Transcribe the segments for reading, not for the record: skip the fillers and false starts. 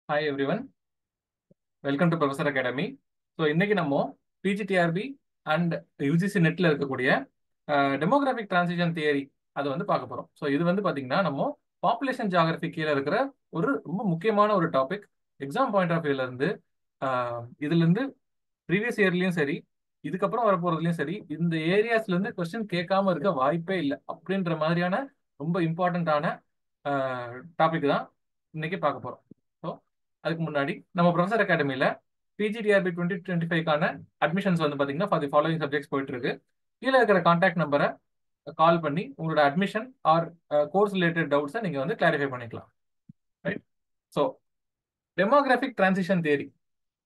Hi everyone, welcome to professor academy. So இன்னைக்கு நம்ம PGTRB and UGC நெட்ல இருக்கக்கூடிய டெமோகிராஃபிக் டிரான்சிஷன் தியரி அதை வந்து பார்க்க போகிறோம். ஸோ இது வந்து பார்த்தீங்கன்னா நம்ம பாப்புலேஷன் ஜியாகிரபி கீழே இருக்கிற ஒரு ரொம்ப முக்கியமான ஒரு டாபிக். எக்ஸாம் பாயிண்ட் ஆஃப் வியூல இருந்து இதுல இருந்து ப்ரீவியஸ் இயர்லயும் சரி, இதுக்கப்புறம் வரப்போறதுலயும் சரி, இந்த ஏரியாஸ்ல இருந்து கொஸ்டின் கேட்காம இருக்க வாய்ப்பே இல்லை அப்படின்ற மாதிரியான ரொம்ப இம்பார்ட்டண்ட்டான டாபிக் தான் இன்னைக்கு பார்க்க போறோம். ஸோ அதுக்கு முன்னாடி நம்ம ப்ரொஃபசர் அகாடமியில பிஜிடிஆர்பி 2025க்கான அட்மிஷன்ஸ் வந்து பாத்தீங்கன்னா ஃபார் தி ஃபாலோயிங் சப்ஜெக்ட்ஸ் போயிட்டு இருக்கு. கீழே இருக்கிற கான்டாக்ட் நம்பரை கால் பண்ணி உங்களோட அட்மிஷன் ஆர் கோர்ஸ் ரிலேட்டட் டவுட்ஸை நீங்க வந்து கிளாரிஃபை பண்ணிக்கலாம். Right. So demographic transition theory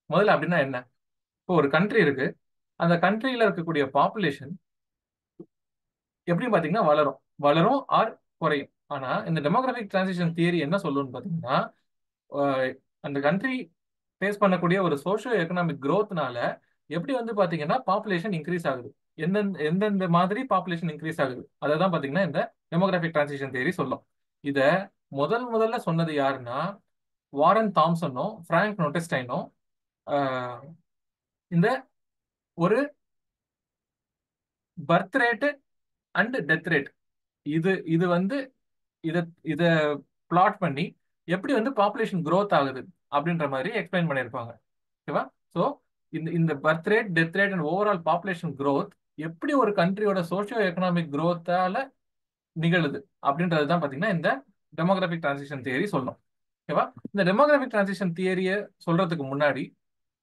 முதல்ல அப்படின்னா என்ன? இப்போ ஒரு கண்ட்ரி இருக்கு, அந்த கண்ட்ரியில இருக்கக்கூடிய பாப்புலேஷன் எப்படின்னு பாத்தீங்கன்னா வளரும் வளரும் ஆர் குறையும். ஆனா இந்த டெமோகிராஃபிக் டிரான்சிஷன் தியரி என்ன சொல்லுன்னு பாத்தீங்கன்னா, அஹ், அந்த கண்ட்ரி ஃபேஸ் பண்ணக்கூடிய ஒரு சோஷியோ எக்கனாமிக் growthனால எப்படி வந்து பாத்தீங்கன்னா பாப்புலேஷன் இன்க்ரீஸ் ஆகுது, எந்தெந்த எந்தெந்த மாதிரி பாப்புலேஷன் இன்க்ரீஸ் ஆகுது, அதை தான் பாத்தீங்கன்னா இந்த டெமோகிராஃபிக் டிரான்சிஷன் தியரி சொல்லும். இத முதல்ல சொன்னது யாருன்னா வாரன் தாம்சனும் பிராங்க் நோட்டஸ்டைனும். ஆஹ், இந்த ஒரு birth rate and death rate, இது இது வந்து இத இத பிளாட் பண்ணி எப்படி வந்து பாப்புலேஷன் growth ஆகுது அப்படின்ற மாதிரி எக்ஸ்பிளைன் பண்ணியிருப்பாங்க. ஓகேவா? ஸோ இந்த இந்த birth rate, death rate and overall population growth எப்படி ஒரு கண்ட்ரியோட சோஷியோ எக்கனாமிக் growthால நிகழுது அப்படின்றது தான் பார்த்தீங்கன்னா இந்த டெமோகிராஃபிக் டிரான்சிஷன் தியரி சொல்லும். ஓகேவா? இந்த டெமோகிராஃபிக் டிரான்சிஷன் தியரியை சொல்றதுக்கு முன்னாடி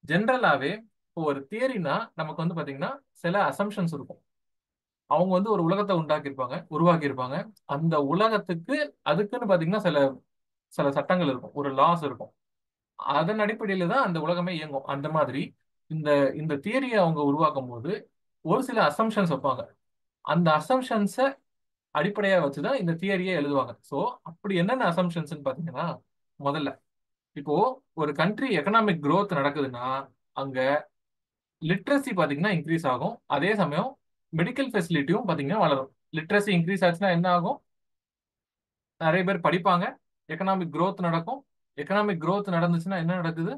ஜென்ரலாவே இப்போ ஒரு தியரினா நமக்கு வந்து பார்த்தீங்கன்னா சில அசம்ஷன்ஸ் இருக்கும். அவங்க வந்து ஒரு உலகத்தை உருவாக்கியிருப்பாங்க. அந்த உலகத்துக்கு அதுக்குன்னு பார்த்தீங்கன்னா சில சில சட்டங்கள் இருக்கும், ஒரு லாஸ் இருக்கும். அதன் அடிப்படையில தான் அந்த உலகமே இயங்கும். அந்த மாதிரி இந்த இந்த தியரியை அவங்க உருவாக்கும் போது ஒரு சில அசம்ஷன்ஸ் வைப்பாங்க. அந்த அசம்ஷன்ஸை அடிப்படையா வச்சுதான் இந்த தியரியை எழுதுவாங்க. ஸோ அப்படி என்னென்ன அசம்ஷன்ஸ் பாத்தீங்கன்னா, முதல்ல இப்போ ஒரு கண்ட்ரி எக்கனாமிக் growth நடக்குதுன்னா அங்க லிட்ரஸி பாத்தீங்கன்னா இன்க்ரீஸ் ஆகும். அதே சமயம் மெடிக்கல் ஃபெசிலிட்டியும் பாத்தீங்கன்னா வளரும். லிட்ரஸி இன்க்ரீஸ் ஆச்சுன்னா என்ன ஆகும்? நிறைய பேர் படிப்பாங்க, எக்கனாமிக் growth நடக்கும். எக்கனாமிக் growth நடந்துச்சுன்னா என்ன நடக்குது?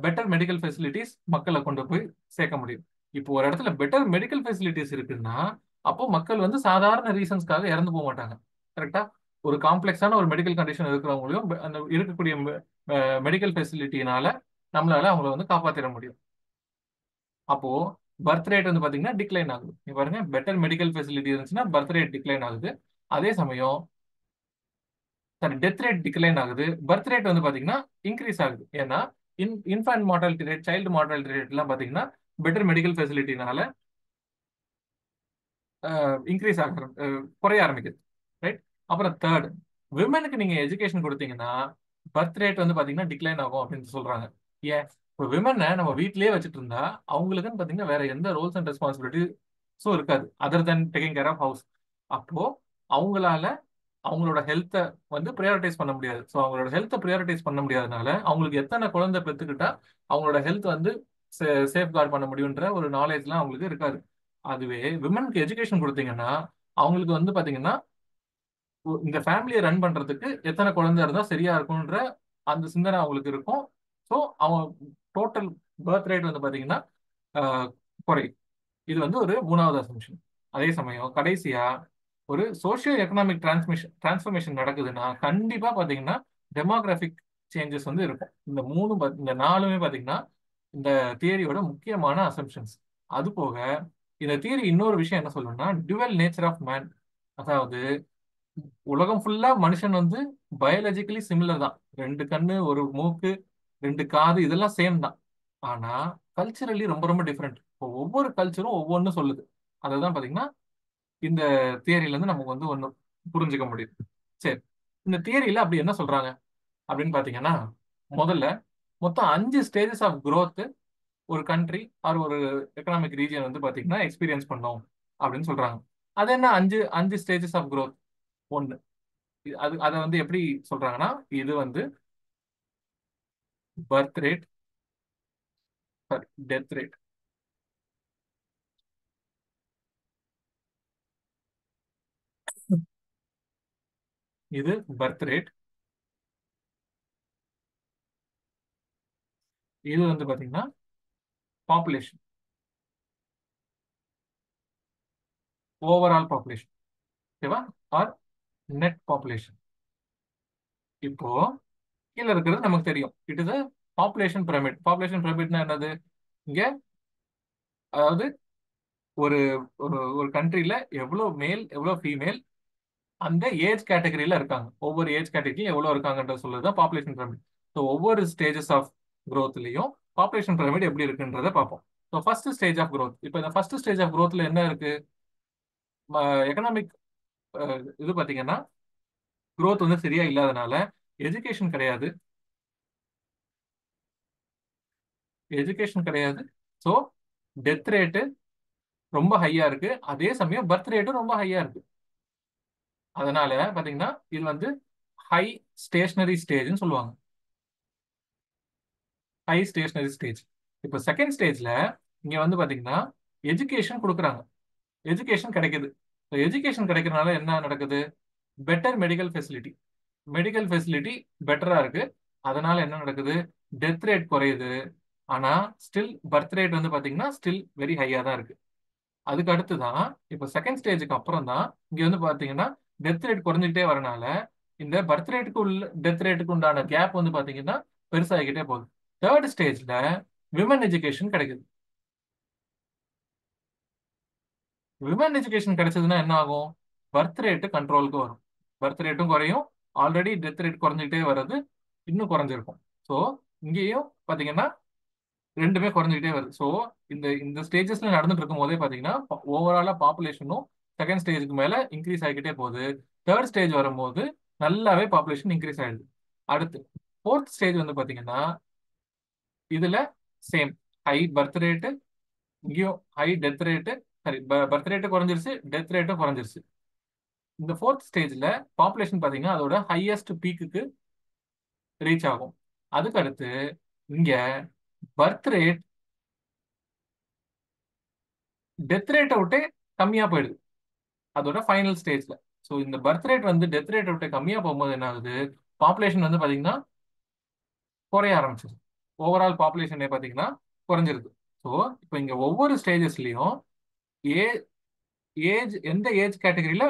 பெட்டர் மெடிக்கல் ஃபெசிலிட்டிஸ் மக்களை கொண்டு போய் சேர்க்க முடியும். இப்போ ஒரு இடத்துல பெட்டர் மெடிக்கல் ஃபெசிலிட்டிஸ் இருக்குன்னா அப்போ மக்கள் வந்து சாதாரண ரீசன்ஸ்க்காக இறந்து போக மாட்டாங்க. கரெக்டா? ஒரு காம்ப்ளெக்ஸான ஒரு மெடிக்கல் கண்டிஷன் இருக்கிறவங்களையும் அந்த இருக்கக்கூடிய மெடிக்கல் ஃபெசிலிட்டினால நம்மளால அவங்கள வந்து காப்பாற்றிட முடியும். அப்போ பர்த் ரேட் வந்து பாத்தீங்கன்னா டிக்ளைன் ஆகுது. நீங்க பாருங்க, பெட்டர் மெடிக்கல் ஃபெசிலிட்டி இருந்துச்சுன்னா பர்த் ரேட் டிக்ளைன் ஆகுது. அதே சமயம் சாரி, டெத் ரேட் டிக்ளைன் ஆகுது, பர்த் ரேட் வந்து பாத்தீங்கன்னா இன்க்ரீஸ் ஆகுது. ஏன்னா infant mortality rate, child mortality rate எல்லாம் பாத்தீங்கன்னா பெட்டர் மெடிக்கல் ஃபெசிலிட்டினால இன்க்ரீஸ் ஆக குறைய ஆரம்பிக்குது. ரைட். அப்புறம் தேர்ட், விமனுக்கு நீங்க எஜுகேஷன் கொடுத்தீங்கன்னா பர்த் ரேட் வந்து பாத்தீங்கன்னா டிக்ளைன் ஆகும் அப்படின்னு சொல்றாங்க. ஏன்? இப்போ விமனை நம்ம வீட்லயே வச்சுட்டு இருந்தா அவங்களுக்குன்னு பாத்தீங்கன்னா வேற எந்த ரோல்ஸ் அண்ட் ரெஸ்பான்சிபிலிட்டிஸும் இருக்காது other than taking care of house. அப்போ அவங்களால அவங்களோட ஹெல்த்தை வந்து ப்ரையாரிட்டைஸ் பண்ண முடியாது. ஸோ அவங்களோட ஹெல்த்தை ப்ரையாரிட்டைஸ் பண்ண முடியாதனால அவங்களுக்கு எத்தனை குழந்தை பெற்றுக்கிட்டா அவங்களோட ஹெல்த் வந்து சேஃப் கார்டு பண்ண முடியுன்ற ஒரு நாலேஜ்லாம் அவங்களுக்கு இருக்காது. அதுவே விமனுக்கு எஜுகேஷன் கொடுத்தீங்கன்னா அவங்களுக்கு வந்து பாத்தீங்கன்னா இந்த ஃபேமிலியை ரன் பண்றதுக்கு எத்தனை குழந்தை இருந்தா சரியா இருக்கும்ன்ற அந்த சிந்தனை அவங்களுக்கு இருக்கும். ஸோ அவங்க டோட்டல் பர்த் ரேட் வந்து பாத்தீங்கன்னா ஆஹ், குறையும். இது வந்து ஒரு மூணாவது அசம்ஷன். அதே சமயம் கடைசியா ஒரு சோஷியோ எக்கனாமிக் டிரான்ஸ்ஃபர்மேஷன் நடக்குதுன்னா கண்டிப்பா பாத்தீங்கன்னா டெமோகிராஃபிக் சேஞ்சஸ் வந்து இருக்கும். இந்த நாலுமே பாத்தீங்கன்னா இந்த தியரியோட முக்கியமான அசம்ஷன்ஸ். அது போக இந்த தியரி இன்னொரு விஷயம் என்ன சொல்லணும்னா டுவல் நேச்சர் ஆஃப் மேன். அதாவது உலகம் ஃபுல்லா மனுஷன் வந்து பயாலஜிக்கலி சிமிலர் தான். ரெண்டு கண்ணு, ஒரு மூக்கு, ரெண்டு காது, இதெல்லாம் சேம் தான். ஆனா கல்ச்சரலி ரொம்ப ரொம்ப டிஃப்ரெண்ட். இப்போ ஒவ்வொரு கல்ச்சரும் ஒவ்வொன்றும் சொல்லுது. அதை தான் பாத்தீங்கன்னா இந்த தியரியில இருந்து நமக்கு வந்து ஒண்ணு புரிஞ்சுக்க முடியும். சரி, இந்த தியரியில அப்படி என்ன சொல்றாங்க அப்படின்னு பாத்தீங்கன்னா, முதல்ல மொத்தம் 5 ஸ்டேஜஸ் ஆஃப் growth ஒரு கண்ட்ரி ஆர் ஒரு எக்கனாமிக் ரீஜன் வந்து பாத்தீங்கன்னா எக்ஸ்பீரியன்ஸ் பண்ணோம் அப்படின்னு சொல்றாங்க. அது என்ன அஞ்சு அஞ்சு ஸ்டேஜஸ் ஆஃப் growth? ஒன்னு, அது அதை வந்து எப்படி சொல்றாங்கன்னா, இது வந்து birth rate, sorry death rate. இது பர்த் ரேட், இது வந்து பாத்தீங்கன்னா பாப்புலேஷன், ஓவரால் பாப்புலேஷன். ஓகேவா? Or net population. இப்போ கீழே இருக்கிறது நமக்கு தெரியும், it is population pyramid. Population பிரமிட்னா என்னது? இங்க அதாவது ஒரு ஒரு ஒரு கண்ட்ரில எவ்வளவு மேல் எவ்வளவு ஃபீமேல் அந்த ஏஜ் கேட்டகரியில இருக்காங்க, ஒவ்வொரு ஏஜ் கேட்டகரியும் எவ்வளவு இருக்காங்கன்ற சொல்லுதான் பாப்புலேஷன் பிரமிட். ஸோ ஒவ்வொரு ஸ்டேஜஸ் ஆஃப் growthலயும் பாப்புலேஷன் பிரமிட் எப்படி இருக்குன்றத பார்ப்போம். So first stage of growth. இப்போ இந்த ஃபர்ஸ்ட் ஸ்டேஜ் ஆஃப் growthல என்ன இருக்கு? எக்கனாமிக் இது பாத்தீங்கன்னா growth வந்து சரியா இல்லாதனால எஜுகேஷன் கிடையாது, எஜுகேஷன் கிடையாது. ஸோ டெத் ரேட்டு ரொம்ப ஹையா இருக்கு, அதே சமயம் பர்த் ரேட்டும் ரொம்ப ஹையா இருக்கு. அதனால பாத்தீங்கன்னா இது வந்து ஹை ஸ்டேஷனரி ஸ்டேஜ்னு சொல்லுவாங்க. High stationary stage. இப்போ செகண்ட் ஸ்டேஜ்ல இங்க வந்து பாத்தீங்கன்னா எஜுகேஷன் கொடுக்குறாங்க, எஜுகேஷன் கிடைக்குது. எஜுகேஷன் கிடைக்கிறதுனால என்ன நடக்குது? Better medical facility, medical facility பெட்டரா இருக்கு. அதனால என்ன நடக்குது? டெத் ரேட் குறையுது. ஆனா ஸ்டில் பர்த் ரேட் வந்து பாத்தீங்கன்னா ஸ்டில் வெரி ஹையா தான் இருக்கு. அதுக்கு அடுத்து தான் இப்போ செகண்ட் ஸ்டேஜுக்கு அப்புறம் தான் இங்க வந்து பாத்தீங்கன்னா டெத் ரேட் குறைஞ்சிக்கிட்டே வரனால இந்த பர்த் ரேட்டுக்கு உள்ள டெத் ரேட்டுக்கு உண்டான கேப் வந்து பாத்தீங்கன்னா பெருசாகிக்கிட்டே போகுது. தேர்ட் ஸ்டேஜ்ல விமன் எஜுகேஷன் கிடைக்குது. விமன் எஜுகேஷன் கிடைச்சதுன்னா என்ன ஆகும்? பர்த் ரேட்டு கண்ட்ரோலுக்கு வரும், பர்த் ரேட்டும் குறையும். ஆல்ரெடி டெத் ரேட் குறைஞ்சிக்கிட்டே வர்றது இன்னும் குறைஞ்சிருக்கும். ஸோ இங்கேயும் பாத்தீங்கன்னா ரெண்டுமே குறைஞ்சிக்கிட்டே வருது. ஸோ இந்த இந்த ஸ்டேஜஸ்ல நடந்துட்டு இருக்கும் போதே பாத்தீங்கன்னா ஓவராலா பாப்புலேஷனும் செகண்ட் ஸ்டேஜுக்கு மேல இன்க்ரீஸ் ஆகிக்கிட்டே போகுது. தேர்ட் ஸ்டேஜ் வரும்போது நல்லாவே பாப்புலேஷன் இன்க்ரீஸ் ஆயிடுது. அடுத்து ஃபோர்த் ஸ்டேஜ் வந்து பாத்தீங்கன்னா இதுல சேம் ஹை பர்த் ரேட்டு, இங்கேயும் ஹை டெத் ரேட்டு. சரி, பர்த் ரேட்டு குறைஞ்சிருச்சு, டெத் ரேட்டும் குறைஞ்சிருச்சு. இந்த ஃபோர்த் ஸ்டேஜ்ல பாப்புலேஷன் பாத்தீங்கன்னா அதோட ஹையஸ்ட் பீக்குக்கு ரீச் ஆகும். அதுக்கு அடுத்து இங்க பர்த் ரேட் டெத் ரேட்டை விட்டு கம்மியா போயிடுது அதோட ஃபைனல் ஸ்டேஜ்ல. ஸோ இந்த பர்த் ரேட் வந்து டெத் ரேட்டை விட்டு கம்மியா போகும்போது என்ன ஆகுது? பாப்புலேஷன் வந்து பாத்தீங்கன்னா குறைய ஆரம்பிச்சிருது. ஓவரால் பாப்புலேஷனே பாத்தீங்கன்னா குறைஞ்சிருது. ஸோ இப்போ இங்க ஒவ்வொரு ஸ்டேஜஸ்லயும் ஏ ஏஜ் எந்த ஏஜ் கேட்டகரியில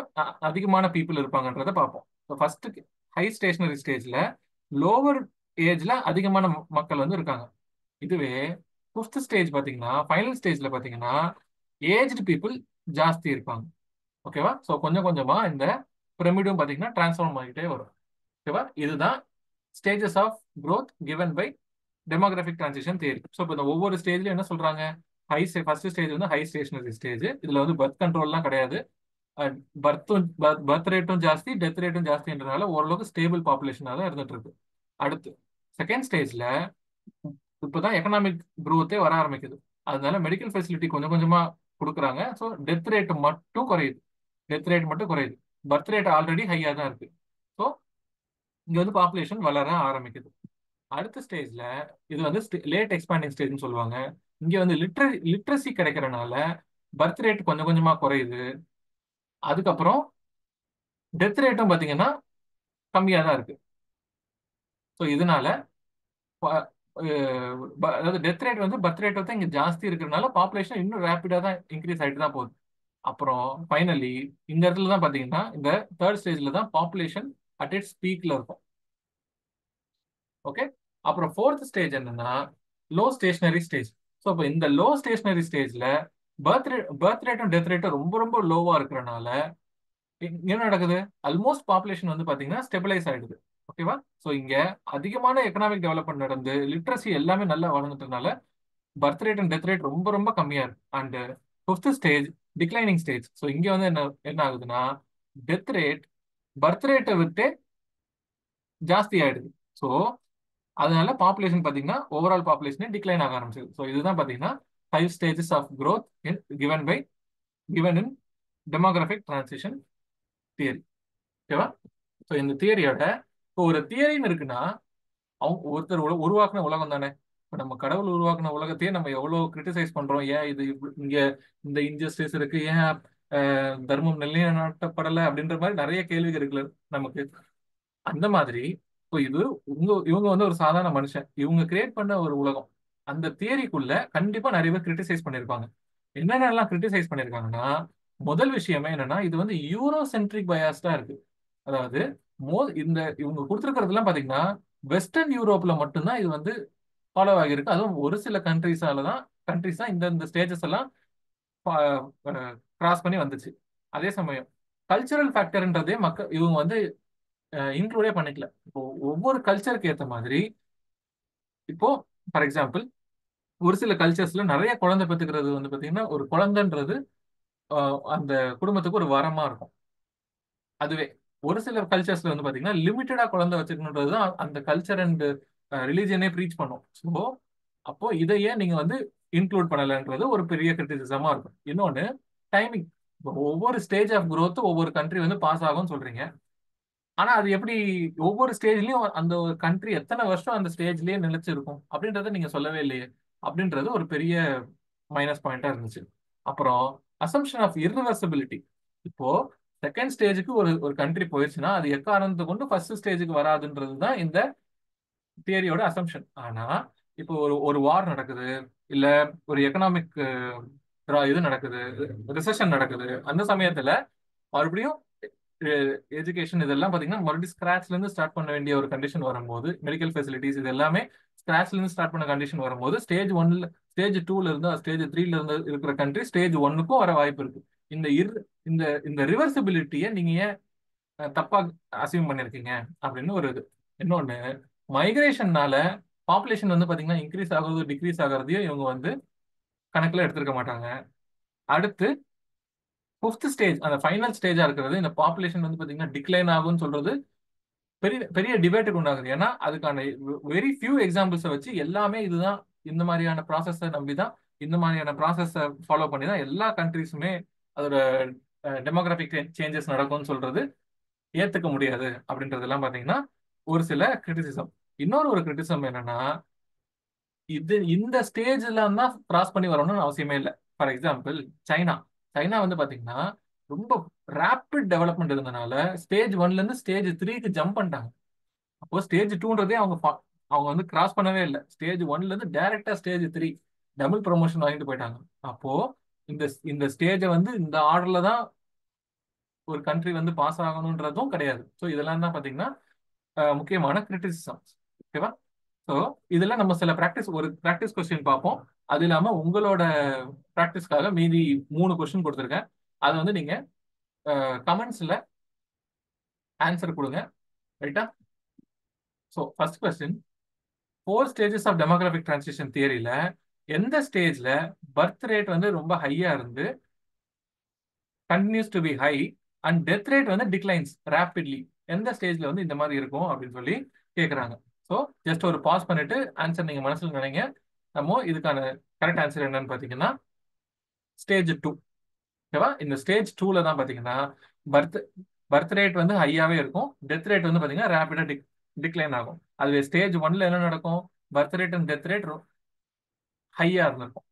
அதிகமான பீப்புள் இருப்பாங்கன்றத பார்ப்போம். ஃபர்ஸ்ட் ஹை ஸ்டேஷனரி ஸ்டேஜ்ல லோவர் ஏஜ்ல அதிகமான மக்கள் வந்து இருக்காங்க. இதுவே ஃபிஃப்த் ஸ்டேஜ் பாத்தீங்கன்னா ஃபைனல் ஸ்டேஜ்ல பாத்தீங்கன்னா ஏஜ்டு பீப்புள் ஜாஸ்தி இருப்பாங்க. ஓகேவா? ஸோ கொஞ்சம் கொஞ்சமா இந்த பிரமிடும் பாத்தீங்கன்னா டிரான்ஸ்ஃபார்ம் ஆகிட்டே வரும். ஓகேவா? இதுதான் stages of growth given by demographic transition theory. So இப்போ இந்த ஒவ்வொரு ஸ்டேஜ்லயும் என்ன சொல்றாங்க? ஃபர்ஸ்ட் ஸ்டேஜ் வந்து ஹை ஸ்டேஷனரி ஸ்டேஜ். இதுல வந்து பர்த் கண்ட்ரோல்லாம் கிடையாது, பர்த்தும் பர்த் ரேட்டும் ஜாஸ்தி, டெத் ரேட்டும் ஜாஸ்தின்றனால ஓரளவுக்கு ஸ்டேபிள் பாப்புலேஷனாக தான் இருந்துட்டு இருக்கு. அடுத்து செகண்ட் ஸ்டேஜ்ல இப்போதான் எக்கனாமிக் growth-ஏ வர ஆரம்பிக்குது. அதனால மெடிக்கல் ஃபெசிலிட்டி கொஞ்சம் கொஞ்சமா கொடுக்குறாங்க. ஸோ டெத் ரேட் மட்டும் குறையுது, டெத் ரேட் மட்டும் குறையுது. பர்த் ரேட் ஆல்ரெடி ஹையா தான் இருக்கு. ஸோ இங்க வந்து பாப்புலேஷன் வளர ஆரம்பிக்குது. அடுத்த ஸ்டேஜ்ல இது வந்து லேட் எக்ஸ்பாண்டிங் ஸ்டேஜ்னு சொல்லுவாங்க. இங்க வந்து லிட்ரஸி கிடைக்கிறனால பர்த் ரேட் கொஞ்சம் கொஞ்சமா குறையுது. அதுக்கப்புறம் டெத் ரேட்டும் பாத்தீங்கன்னா கம்மியா தான் இருக்கு. ஸோ இதனால அதாவது டெத் ரேட் வந்து பர்த் ரேட் வந்து இங்க ஜாஸ்தி இருக்கிறதுனால பாப்புலேஷன் இன்னும் ரேப்பிடா தான் இன்க்ரீஸ் ஆயிட்டு தான் போகுது. அப்புறம் ஃபைனலி இந்த இடத்துல தான் பாத்தீங்கன்னா இந்த தேர்ட் ஸ்டேஜ்ல தான் பாப்புலேஷன் அட் இட்ஸ் பீக்ல இருக்கும். ஓகே. அப்புறம் ஃபோர்த் ஸ்டேஜ் என்னன்னா லோ ஸ்டேஷனரி ஸ்டேஜ். ஸோ இப்போ இந்த லோ ஸ்டேஷனரி ஸ்டேஜ்ல பர்த் ரேட்டும் டெத் ரேட்டும் ரொம்ப ரொம்ப லோவா இருக்கிறனால என்ன நடக்குது? ஆல்மோஸ்ட் பாப்புலேஷன் வந்து பாத்தீங்கன்னா ஸ்டெபிலைஸ் ஆயிடுது. ஓகேவா? ஸோ இங்க அதிகமான எக்கனாமிக் டெவலப்மெண்ட் நடந்து லிட்ரஸி எல்லாமே நல்லா வளர்ந்துட்டதுனால birth rate and death rate ரொம்ப ரொம்ப கம்மியா இருக்கு. And fifth stage declining stage. So இங்க வந்து என்ன என்ன ஆகுதுன்னா டெத் ரேட் பர்த் ரேட்டை விட்டு ஜாஸ்தி ஆயிடுது. ஸோ அதனால பாப்புலேஷன் பாத்தீங்கன்னா ஓவரால் பாப்புலேஷனே டிக்ளைன் ஆக ஆரம்பிச்சது. ஸோ இதுதான் பாத்தீங்கன்னா 5 stages of growth given by given in demographic transition theory. ஓகேவா? ஸோ இந்த தியரியோட இப்போ ஒரு தியரின்னு இருக்குன்னா அவங்க ஒருத்தர் உருவாக்குன உலகம் தானே. இப்போ நம்ம கடவுள் உருவாக்குன உலகத்தையே நம்ம எவ்வளவு கிரிட்டிசைஸ் பண்றோம். ஏன் இது இங்க இந்த இன்ஜஸ்டிஸ் இருக்கு, ஏன் தர்மம் நிலைநாட்டப்படலை அப்படின்ற மாதிரி நிறைய கேள்விகள் இருக்குல்ல நமக்கு. அந்த மாதிரி இப்போ இது இவங்க வந்து ஒரு சாதாரண மனுஷன், இவங்க கிரியேட் பண்ண ஒரு உலகம். அந்த தியரிக்குள்ள கண்டிப்பா நிறைய பேர் கிரிட்டிசைஸ் பண்ணியிருப்பாங்க. என்னென்னலாம் கிரிட்டிசைஸ் பண்ணியிருக்காங்கன்னா, முதல் விஷயமே என்னன்னா, இது வந்து யூரோ சென்ட்ரிக் பயாஸ்டா இருக்கு. அதாவது இந்த இவங்க கொடுத்துருக்கிறதுலாம் பாத்தீங்கன்னா வெஸ்டர்ன் யூரோப்ல மட்டும்தான் இது வந்து ஃபாலோ ஆகியிருக்கு. அதுவும் ஒரு சில கண்ட்ரிஸ் தான் இந்த ஸ்டேஜஸ் எல்லாம் கிராஸ் பண்ணி வந்துச்சு. அதே சமயம் கல்ச்சரல் ஃபேக்டர்ன்றதே இவங்க வந்து இன்க்ளூடே பண்ணிக்கல. இப்போ ஒவ்வொரு கல்ச்சருக்கு ஏற்ற மாதிரி, இப்போ ஃபார் எக்ஸாம்பிள் ஒரு சில கல்ச்சர்ஸ்ல நிறைய குழந்தை பெற்றுக்கிறது வந்து பாத்தீங்கன்னா, ஒரு குழந்தைன்றது அந்த குடும்பத்துக்கு ஒரு வரமா இருக்கும். அதுவே ஒரு சில கல்ச்சர்ஸ்ல வந்து பாத்தீங்கன்னா லிமிட்டடா குழந்தை வச்சுக்கணுன்றது தான் அந்த கல்ச்சர் அண்ட் ரிலீஜனே ப்ரீச் பண்ணும். ஸோ அப்போ இதையே நீங்க வந்து இன்க்ளூட் பண்ணலன்றது ஒரு பெரிய கிரிட்டிசிசமா இருக்கும். இன்னொன்னு, டைமிங். ஒவ்வொரு ஸ்டேஜ் ஆஃப் growth ஒவ்வொரு கண்ட்ரி வந்து பாஸ் ஆகும்னு சொல்றீங்க. ஆனா அது எப்படி ஒவ்வொரு ஸ்டேஜ்லயும் அந்த ஒரு கண்ட்ரி எத்தனை வருஷம் அந்த ஸ்டேஜ்லயே நிலைச்சிருக்கும் அப்படின்றத நீங்க சொல்லவே இல்லையே அப்படின்றது ஒரு பெரிய மைனஸ் பாயிண்டா இருந்துச்சு. அப்புறம் அசம்ஷன் ஆஃப் irreversibility. இப்போ செகண்ட் ஸ்டேஜுக்கு ஒரு ஒரு கண்ட்ரி போயிடுச்சுன்னா அது எக்காரணத்தை கொண்டு ஃபர்ஸ்ட் ஸ்டேஜுக்கு வராதுன்றது தான் இந்த தியரியோட அசம்ஷன். ஆனா இப்போ ஒரு ஒரு வார் நடக்குது, இல்ல ஒரு எக்கனாமிக் இது நடக்குது, ரிசெஷன் நடக்குது, அந்த சமயத்துல மறுபடியும் எஜுகேஷன் இதெல்லாம் பாத்தீங்கன்னா மறுபடியும் ஸ்கிராச்ல இருந்து ஸ்டார்ட் பண்ண வேண்டிய ஒரு கண்டிஷன் வரும்போது, மெடிக்கல் ஃபெசிலிட்டிஸ் இது எல்லாமே ஸ்கிராச்ல இருந்து ஸ்டார்ட் பண்ண கண்டிஷன் வரும்போது, ஸ்டேஜ் 2ல இருந்து ஸ்டேஜ் 3ல இருந்து இருக்கிற கண்ட்ரி ஸ்டேஜ் 1க்கும் வர வாய்ப்பு இருக்கு. இந்த இர் இந்த இந்த ரிவர்சிபிலிட்டியை நீங்க ஏன் தப்பா அசியூம் பண்ணிருக்கீங்க அப்படின்னு ஒரு இது. இன்னொன்னு, மைக்ரேஷன்னால பாப்புலேஷன் வந்து பாத்தீங்கன்னா இன்க்ரீஸ் ஆகுறது டிக்ரீஸ் ஆகுறதையும் இவங்க வந்து கணக்குல எடுத்திருக்க மாட்டாங்க. அடுத்து ஃபிஃப்த் ஸ்டேஜ், அந்த ஃபைனல் ஸ்டேஜா இருக்கிறது, இந்த பாப்புலேஷன் வந்து பாத்தீங்கன்னா டிக்ளைன் ஆகும்னு சொல்றது பெரிய பெரிய டிபேட்டுக்கு உண்டாகுது. ஏன்னா அதுக்கான வெரி ஃபியூ எக்ஸாம்பிள்ஸை வச்சு எல்லாமே இதுதான், இந்த மாதிரியான ப்ராசஸை நம்பி தான், இந்த மாதிரியான ப்ராசஸை ஃபாலோ பண்ணி தான் எல்லா கண்ட்ரிஸுமே அதோட டெமோகிராபிக் சேஞ்சஸ் நடக்கும்னு சொல்றது ஏத்துக்க முடியாது அப்படின்றதெல்லாம் பாத்தீங்கன்னா ஒரு சில கிரிட்டிசிசம். இன்னொரு ஒரு கிரிட்டிசிசம் என்னன்னா, இந்த ஸ்டேஜ்ல தான் கிராஸ் பண்ணி வரணும்னு அவசியமே இல்லை. For example China. சைனா வந்து பாத்தீங்கன்னா ரொம்ப ரேபிட் டெவலப்மெண்ட் இருந்தனால ஸ்டேஜ் 1ல இருந்து ஸ்டேஜ் 3க்கு ஜம்ப் பண்ணிட்டாங்க. அப்போ ஸ்டேஜ் 2ன்றதே அவங்க வந்து கிராஸ் பண்ணவே இல்லை. ஸ்டேஜ் 1ல இருந்து டைரக்டா ஸ்டேஜ் 3 டபுள் ப்ரொமோஷன் வாங்கிட்டு போயிட்டாங்க. அப்போ இந்த இந்த ஸ்டேஜை வந்து இந்த ஆர்டர்ல தான் ஒரு கண்ட்ரி வந்து பாஸ் ஆகணுன்றதும் கிடையாது. ஸோ இதெல்லாம் தான் பாத்தீங்கன்னா முக்கியமான கிரிட்டிசிசம். ஓகேவா? ஸோ இதெல்லாம் நம்ம சில ஒரு ப்ராக்டிஸ் கொஸ்டின் பார்ப்போம். அது இல்லாம உங்களோட ப்ராக்டிஸ்க்காக மீதி 3 கொஸ்டின் கொடுத்துருக்கேன். அதை வந்து நீங்க கமெண்ட்ஸ்ல ஆன்சர் கொடுங்க. ரைட்டா? So first question, 4 stages of demographic transition தியரியில எந்த ஸ்டேஜ்ல பர்த் ரேட் வந்து ரொம்ப ஹையா இருந்து continues to be high and death rate வந்து டிக்ளைன்ஸ் ரேபிட்லி, எந்த ஸ்டேஜ்ல வந்து இந்த மாதிரி இருக்கும் அப்படின்னு சொல்லி கேட்குறாங்க. ஸோ ஜஸ்ட் ஒரு பாஸ் பண்ணிட்டு ஆன்சர் நீங்க மனசுல நினைங்க. நம்ம இதுக்கான கரெக்ட் ஆன்சர் என்னன்னு பாத்தீங்கன்னா ஸ்டேஜ் 2. ஓகேவா? இந்த ஸ்டேஜ் 2ல தான் பாத்தீங்கன்னா பர்த் பர்த் ரேட் வந்து ஹையாவே இருக்கும், டெத் ரேட் வந்து பாத்தீங்கன்னா ரேபிடா டிக்ளைன் ஆகும். அதுவே ஸ்டேஜ் 1ல என்ன நடக்கும்? Birth rate and death rate ஹையா இருந்திருக்கும்.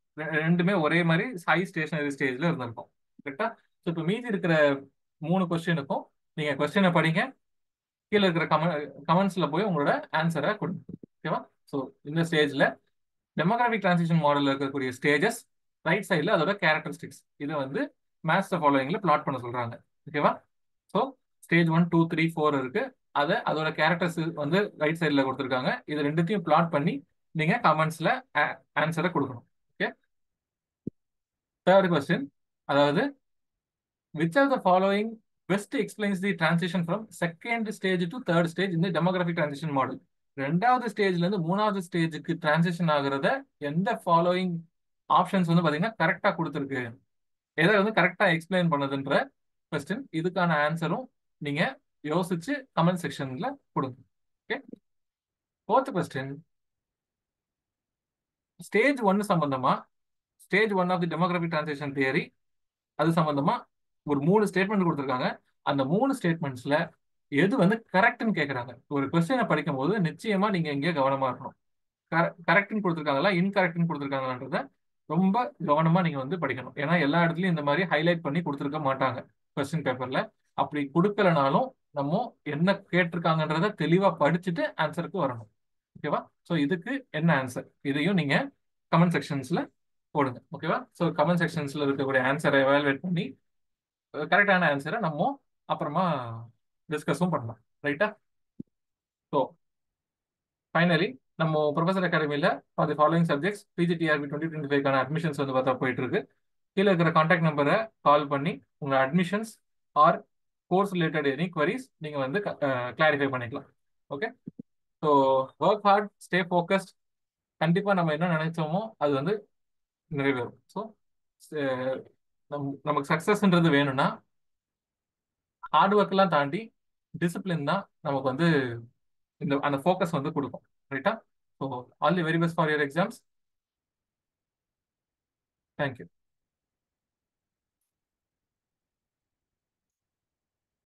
ரெண்டுமே ஒரே மாதிரி ஹை ஸ்டேஷனரி ஸ்டேஜ்ல இருந்திருக்கும். கரெக்டா? ஸோ இப்போ மீதி இருக்கிற 3 கொஸ்டினுக்கும் நீங்க கொஸ்டினை படிங்க, கீழே இருக்கிற கமெண்ட்ஸ்ல போய் உங்களோட ஆன்சரை கொடுங்க. ஓகேவா? ஸோ இந்த ஸ்டேஜ்ல டெமோகிராபிக் டிரான்சிஷன் மாடல்ல இருக்கக்கூடிய ஸ்டேஜஸ், ரைட் சைடில் அதோட கேரக்டரிஸ்டிக்ஸ், இதை வந்து மேட்ச் த ஃபாலோயிங்ல பிளாட் பண்ண சொல்றாங்க. ஓகேவா? ஸோ ஸ்டேஜ் 1, 2, 3, 4 இருக்கு. அதோட கேரக்டர்ஸ் வந்து ரைட் சைடில் கொடுத்துருக்காங்க. இது ரெண்டுத்தையும் பிளாட் பண்ணி நீங்க கமெண்ட்ஸ்ல ஆன்சரை கொடுக்கணும். ஓகே? தேர்ட் கொஸ்டின், அதாவது which of the following best explains the transition from second stage to third stage in the demographic transition model? ரெண்டாவது ஸ்டேஜ்ல இருந்து மூணாவது ஸ்டேஜுக்கு டிரான்சிஷன் ஆகுறத எந்த ஃபாலோயிங் ஆப்ஷன்ஸ் வந்து பாத்தீங்கன்னா கரெக்டா கொடுத்துருக்கு, எதை வந்து கரெக்டா எக்ஸ்பிளைன் பண்ணதுன்ற கொஸ்டின். இதுக்கான ஆன்சரும் நீங்க யோசிச்சு கமெண்ட் செக்ஷன்ல கொடுங்க. ஓகே? ஃபோர்த் கொஸ்டின், ஸ்டேஜ் 1 சம்பந்தமா, stage 1 of the demographic transition theory, அது சம்பந்தமா ஒரு 3 ஸ்டேட்மெண்ட் கொடுத்துருக்காங்க. அந்த 3 ஸ்டேட்மெண்ட்ஸ்ல எது வந்து கரெக்ட்னு கேட்கறாங்க. ஒரு கொஸ்டினை படிக்கும் போது நிச்சயமா நீங்க இங்கே கவனமா இருக்கணும். கரெக்ட்னு கொடுத்துருக்காங்களா இன்கரெக்ட்னு கொடுத்துருக்காங்கன்றத ரொம்ப கவனமா நீங்க வந்து படிக்கணும். ஏன்னா எல்லா இடத்துலயும் இந்த மாதிரி ஹைலைட் பண்ணி கொடுத்துருக்க மாட்டாங்க கொஸ்டின் பேப்பர்ல. அப்படி கொடுக்கலனாலும் நம்ம என்ன கேட்டிருக்காங்கன்றத தெளிவா படிச்சுட்டு ஆன்சருக்கு வரணும். ஓகேவா? ஸோ இதுக்கு என்ன ஆன்சர், இதையும் நீங்க கமெண்ட் செக்ஷன்ஸ்ல போடுங்க. ஓகேவா? ஸோ கமெண்ட் செக்ஷன்ஸ்ல இருக்கக்கூடிய ஆன்சரை எவாலுவேட் பண்ணி கரெக்டான ஆன்சரை நம்ம அப்புறமா டிஸ்கஸும் பண்ணலாம். ரைட்டா? ஸோ ஃபைனலி நம்ம ப்ரொஃபசர் அகாடமியில் for the following subjects PGTRB 2025க்கான அட்மிஷன்ஸ் வந்து பார்த்தா போயிட்டு இருக்கு. கீழே இருக்கிற கான்டாக்ட் நம்பரை கால் பண்ணி உங்கள் admissions or course related any queries நீங்கள் வந்து கிளாரிஃபை பண்ணிக்கலாம். Okay? So work hard, stay focused. கண்டிப்பாக நம்ம என்ன நினைச்சோமோ அது வந்து நிறைவேறும். ஸோ நமக்கு சக்ஸஸ்ன்றது வேணும்னா ஹார்ட் ஒர்க்லாம் தாண்டி டிசிப்ளின் தான் நமக்கு வந்து அந்த ஃபோக்கஸ் வந்து கொடுக்கும். ரைட்டா? So all the very best for your exams. Thank you.